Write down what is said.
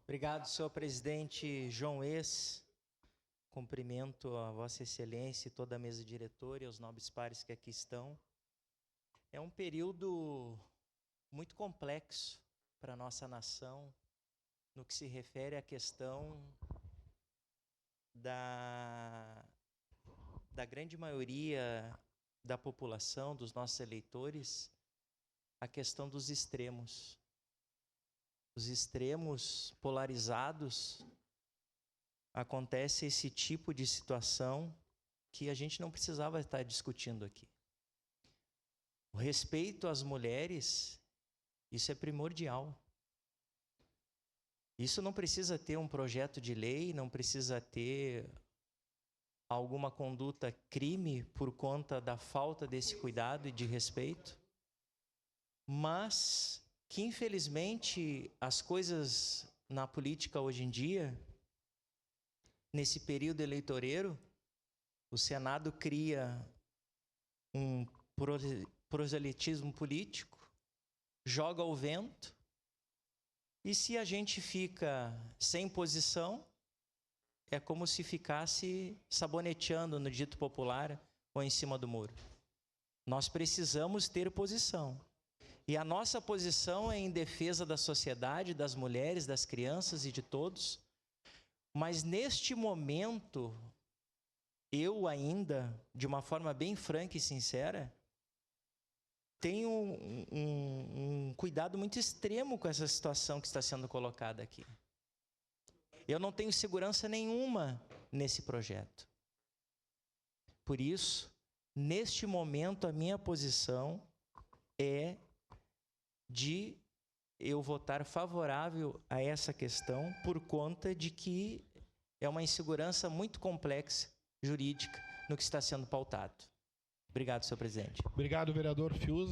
Obrigado, senhor presidente João Ex. Cumprimento a Vossa Excelência e toda a mesa diretora e aos nobres pares que aqui estão. É um período muito complexo para a nossa nação no que se refere à questão da grande maioria da população, dos nossos eleitores, a questão dos extremos. Os extremos polarizados, acontece esse tipo de situação que a gente não precisava estar discutindo aqui. O respeito às mulheres, isso é primordial. Isso não precisa ter um projeto de lei, não precisa ter alguma conduta crime por conta da falta desse cuidado e de respeito, mas que infelizmente as coisas na política hoje em dia, nesse período eleitoreiro, o Senado cria um proselitismo político, joga ao vento, e se a gente fica sem posição, é como se ficasse saboneteando no dito popular ou em cima do muro. Nós precisamos ter posição. E a nossa posição é em defesa da sociedade, das mulheres, das crianças e de todos. Mas neste momento, eu ainda, de uma forma bem franca e sincera, tenho um cuidado muito extremo com essa situação que está sendo colocada aqui. Eu não tenho segurança nenhuma nesse projeto. Por isso, neste momento, a minha posição é de eu votar favorável a essa questão por conta de que é uma insegurança muito complexa jurídica no que está sendo pautado. Obrigado, senhor presidente. Obrigado, vereador Fiuza.